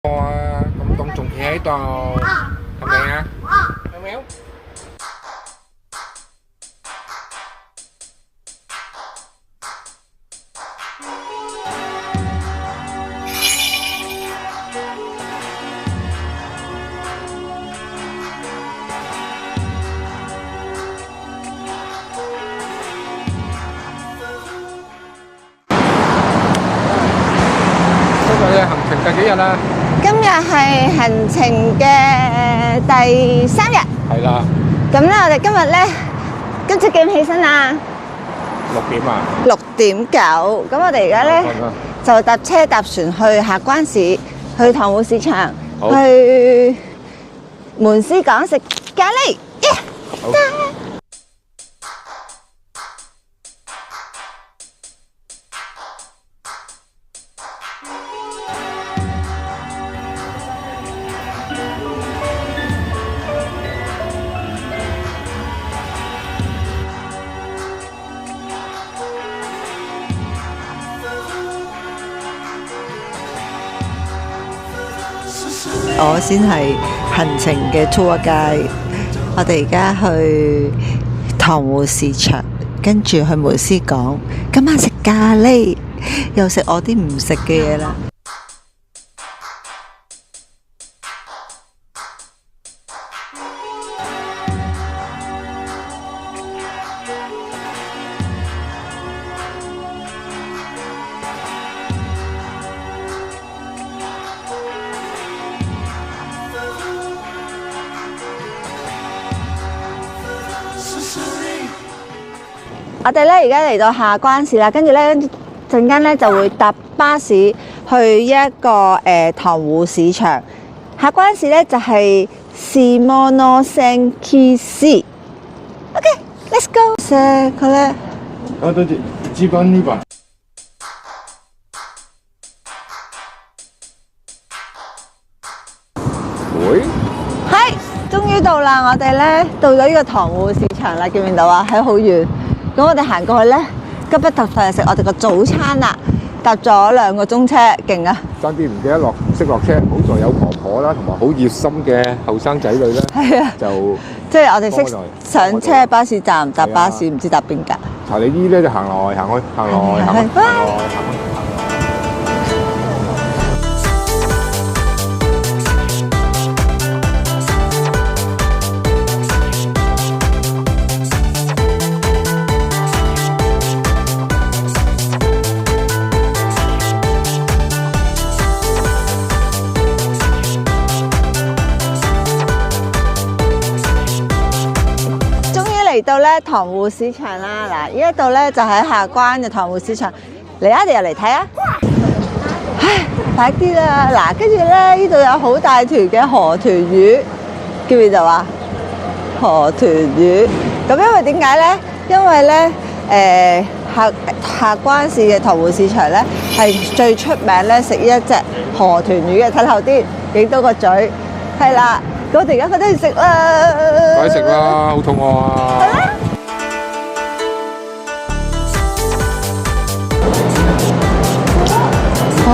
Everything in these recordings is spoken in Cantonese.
Con trùng kia ấy to thằng mẹ méo méo. Bây giờ hành trình第幾日啦？今日係行程嘅第3日。係啦。咁咧，我哋今日咧，今朝幾點起身啊6點啊。6:09。咁我哋而家咧就搭車搭船去下關市，去塘湖市場，去門司港食咖喱。耶！我先係行程嘅 tour guide，我哋而家去塘湖市場，跟住去梅司港，今晚食咖喱，又食我啲唔食嘅嘢啦。我哋咧而家嚟到下關市啦，跟住咧陣間咧就會搭巴士去一個塘湖市場。下關市咧就係Simonosenki。OK，let's go。佢咧，對住支賓呢個。會？係，終於到啦！我哋咧到咗呢個塘湖市場啦，見唔見到啊？喺好遠。咁我哋行過去咧，急不及待食我哋個早餐啦，搭咗2個鐘車，勁啊！爭啲唔記得唔識落車，好在有婆婆啦，同埋好熱心嘅後生仔女咧，係啊，就即係我哋識上車巴士站搭巴士，唔知搭邊架。查理啲咧就行來行去，行來行去，行來行去。嚟到咧塘湖市場啦，嗱，呢一度咧就喺下關嘅塘湖市場，嚟啊，你又嚟睇啊！唉，快啲啦，嗱，跟住咧呢度有好大團嘅河豚魚，見唔見到啊？河豚魚，咁因為點解咧？因為咧下關市嘅塘湖市場咧係最出名咧食呢一隻河豚魚嘅，睇後啲影到個嘴，係啦。我哋而家快啲去食啦！快啲食啦，好肚餓啊！哦，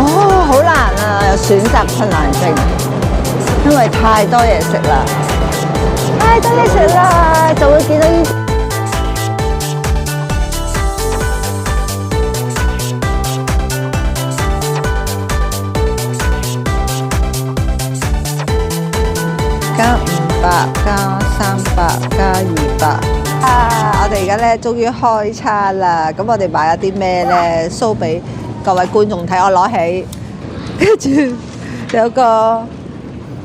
好難啊，有選擇困難症，因為太多嘢食啦，太多嘢食啦，就會見到呢。加500加300加200啊！我哋而家咧終於開餐啦，咁我哋買咗啲咩咧？show俾各位觀眾睇，我攞起，跟住有個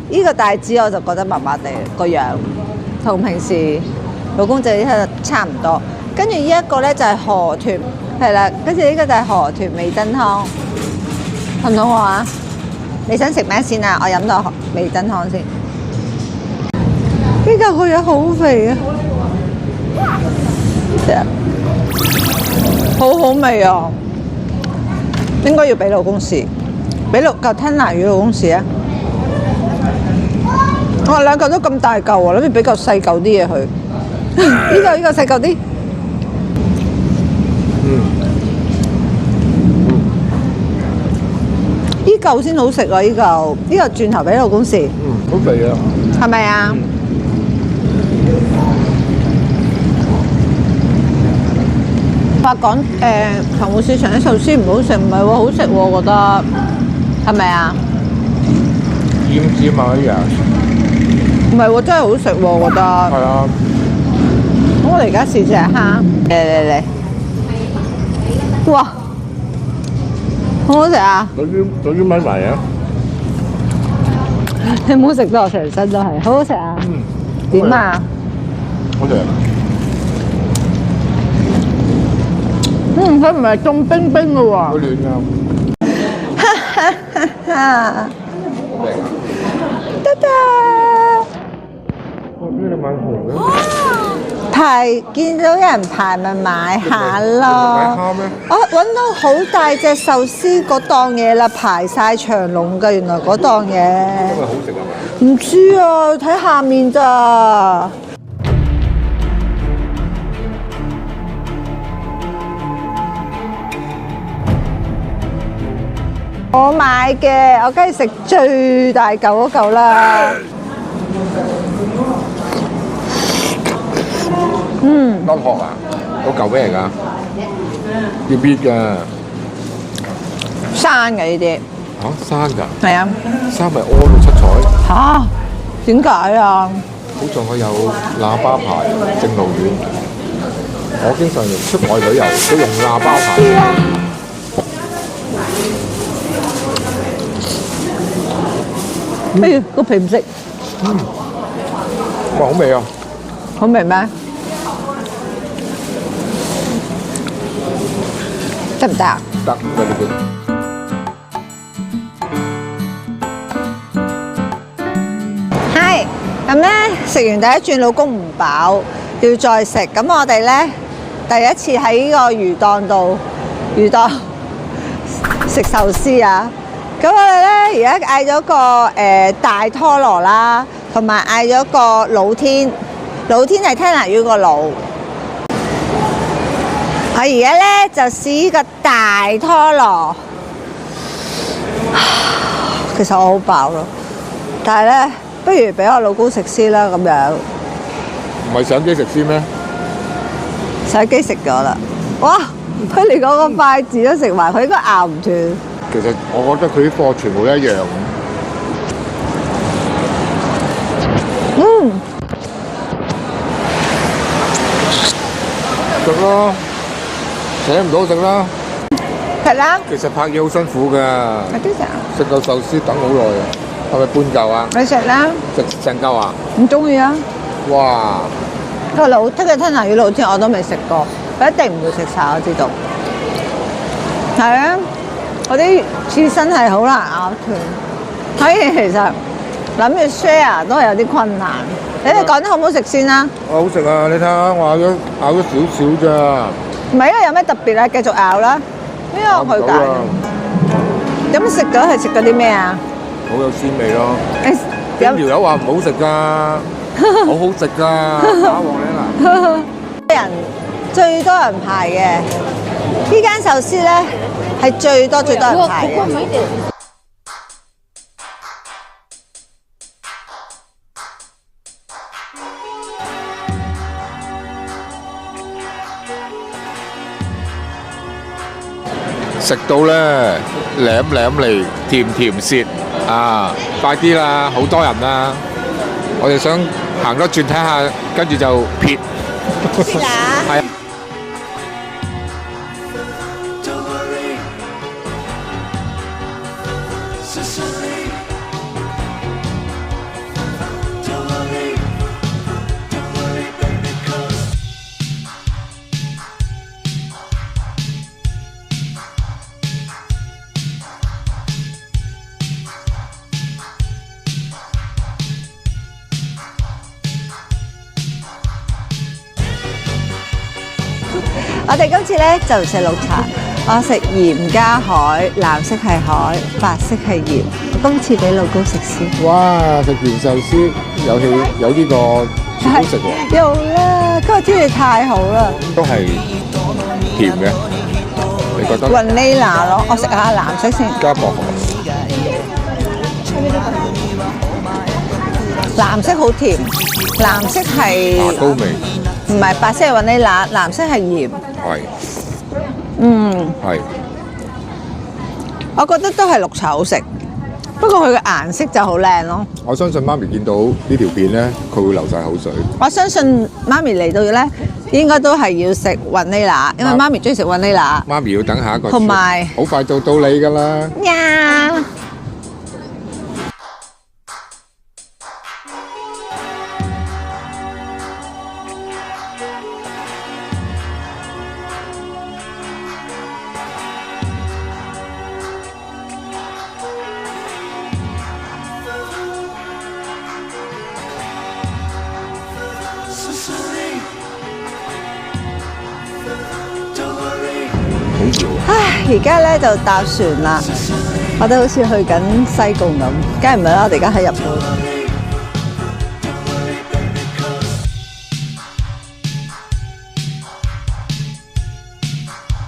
呢個帶子，我就覺得麻麻地個樣，同平時老公仔呢差唔多。跟住呢一個咧就係河豚，係啦，跟住呢個就係河豚味噌湯，好唔好啊？你想食咩先啊？我飲到味噌湯先。呢嚿個嘢好肥啊！好好味啊！應該要俾老公試，俾嚿吞拿魚老公試啊！我話2嚿都咁大嚿喎，諗住俾嚿細嚿啲嘢佢。呢個細嚿啲。依嚿先好食啊！依嚿轉頭俾老公試，好肥啊！係咪啊？話講塘湖市場啲壽司唔好食，唔係喎，好食喎，我覺得係咪啊？奄尖啊一樣。唔係喎，真係好食喎，我覺得。係啊。咁我哋而家試隻蝦，嚟，哇！好唔好食啊？早啲買埋啊！你唔好食到我成身都係，好好食啊！點啊？好食。佢唔係凍冰冰嘅喎。好暖㗎。得得。邊度買紅嘅？排見到有人排咪買下咯。買蝦咩？我揾到好大隻壽司嗰檔嘢啦，排晒長龍㗎，原來嗰檔嘢。因為好食係咪？唔知啊，睇下面咋。我買嘅，我梗係食最大嚿嗰嚿啦。得殼啊！嗰嚿咩嚟㗎？要搣㗎。生嘅呢啲。嚇生㗎？係啊。生咪屙到七彩。嚇？點解啊？好在我有喇叭牌正路丸，我經常出外旅遊都用喇叭牌。哎呀，個皮唔食。哇，好味啊！好味咩？得唔得啊？得，對對對。係，咁咧食完第一轉，老公唔飽，要再食。咁我哋咧第一次喺呢個魚檔食壽司啊！咁我哋咧而家嗌咗個大拖羅啦，同埋嗌咗個老天係聽拿魚個老。我而家咧就試呢個大拖羅，其實我好飽咯，但係咧不如俾我老公食先啦，咁樣。唔係相機食先咩？相機食咗啦，哇！佢連嗰個筷子都食埋，佢應該咬唔斷。其實我覺得佢啲貨全部一樣。食咯，請唔到食啦。係啦。其實拍嘢好辛苦㗎。有啲食。食個壽司等好耐啊，係咪半嚿啊？你食啦。食成嚿啊？唔中意啊！哇！個吞拿魚老天我都未食過，佢一定唔會食晒，我知道。係啊。嗰啲刺身係好難咬斷，所以其實諗住 share 都係有啲困難。你哋講得好唔好食先啦？好食啊！你睇下，我咬咗少少咋。唔係因為有咩特別啊？繼續咬啦，因為我去揀。咁食咗係食咗啲咩啊？好有鮮味咯。邊條友話唔好食㗎？好好食㗎！打黃嶺啊！最多人排嘅呢間壽司咧。係最多人排嘅。食到咧舐舐嚟，甜甜舌啊！快啲啦，好多人啦！我哋想行多轉睇下，跟住就撇。係啊。我哋今次咧就食綠茶，我食鹽加海，藍色係海，白色係鹽。我今次俾老公食先。哇！食完壽司有呢個好食喎。有啦，今日天氣太好啦。都係甜嘅，你覺得？雲呢拿咯，我食下藍色先。加薄荷。藍色好甜，藍色係牙膏味，唔係白色係雲呢拿，藍色係鹽。係係。我覺得都係綠茶好食，不過佢嘅顏色就好靚咯。我相信媽咪見到呢條片咧，佢會流晒口水。我相信媽咪嚟到咧，應該都係要食雲呢拿，因為媽咪中意食雲呢拿。媽咪要等下一個，同埋好快就到你㗎啦。呀！唉，而家咧就搭船啦，我哋好似去緊西貢咁，梗係唔係啦？我哋而家喺日本。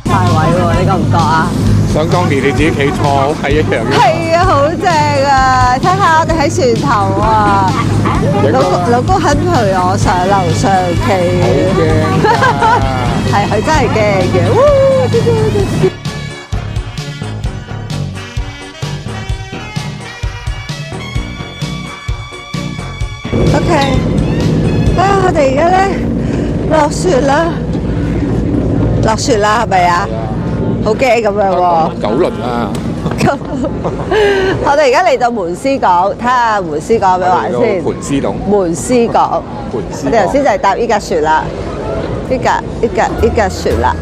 大位喎，你覺唔覺啊？想當年你自己企錯係一樣嘅。係啊，好正啊！睇下我哋喺船頭啊，老公肯陪我上樓上企。好驚係佢真係驚嘅。OK， 啊，我哋而家咧落雪啦，落雪啦，係咪啊？好驚咁樣喎。九輪啊！我哋而家嚟到門司港，睇下門司港有咩玩先。盤絲洞。門司港，盤絲我哋頭先就係搭依架船啦，依架船啦。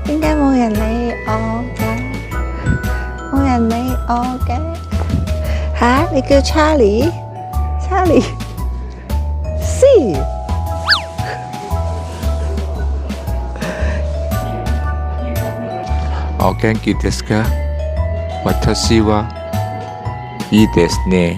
點解冇人理我嘅？冇人理我嘅嚇？你叫 Charlie？Charlie？是。お元気ですか？私はいいですね。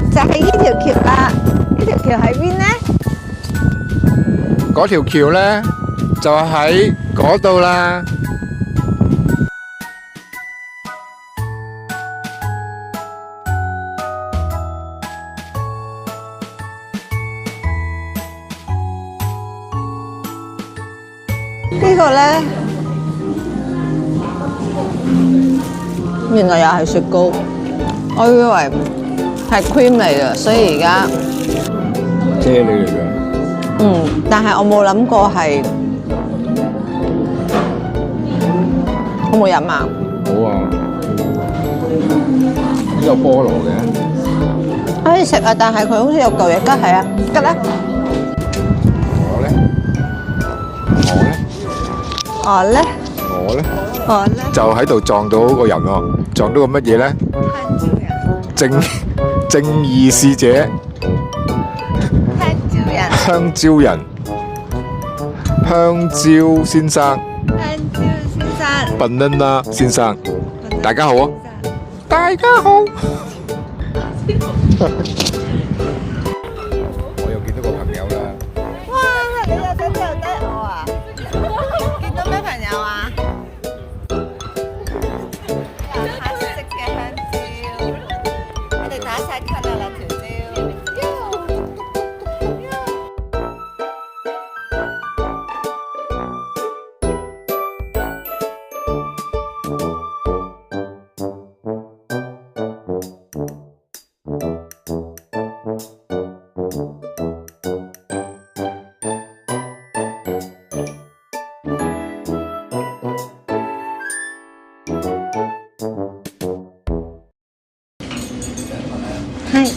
就係呢條橋啦，呢條橋喺邊呢？嗰條橋咧就喺嗰度啦。呢個咧，原來又係雪糕，我以為係 cream 嚟嘅，所以而家啫喱嚟㗎。但係我冇諗過係，好冇飲啊！好啊，呢個菠蘿嘅。可以食啊，但係佢好似有嚿嘢吉係啊，吉啦！我咧，我咧就喺度撞到個人喎，撞到個乜嘢咧？正義使者，香蕉人，香蕉先生，banana 先生，大家好啊！大家好。我又見到個朋友啦。哇！你又想掉低我啊？見到咩朋友啊？黑色嘅香蕉，我哋打晒卡啦兩條蕉。係，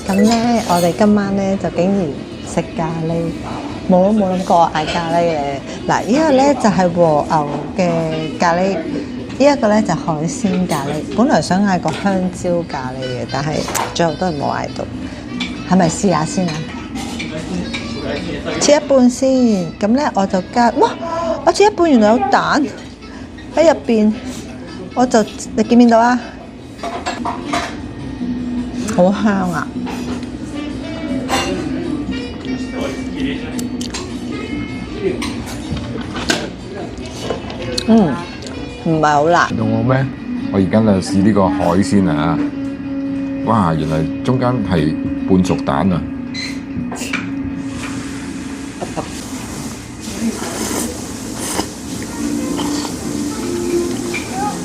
咁咧，我哋今晚咧就竟然食咖喱，冇諗過嗌咖喱咧。嗱，呢個咧就係和牛嘅咖喱，呢一個咧就海鮮咖喱。本來想嗌個香蕉咖喱嘅，但係最後都係冇嗌到。係咪試下先啊？切一半先，咁咧我就加，哇！我切一半原來有蛋喺入邊，我就你見唔見到啊？好香啊！唔係好辣。到我咩？我而家就試呢個海鮮啊！哇，原來中間係半熟蛋啊！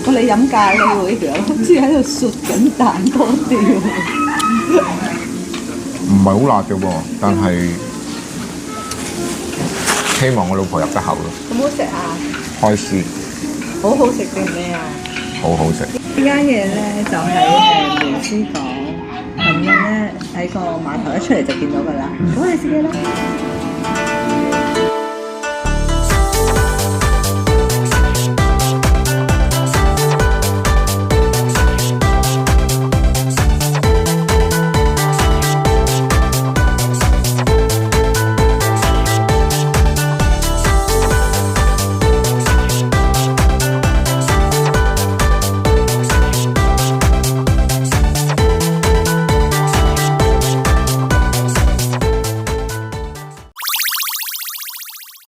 我哋飲咖喱會嘅，好似喺度啜緊蛋多啲喎。唔係好辣嘅喎，但係希望我老婆入得口咯。好唔好食啊？開始。好好食定咩啊？好好食。呢間嘢咧就喺梅斯港，咁樣咧喺個碼頭一出嚟就見到㗎啦。咁你自己啦。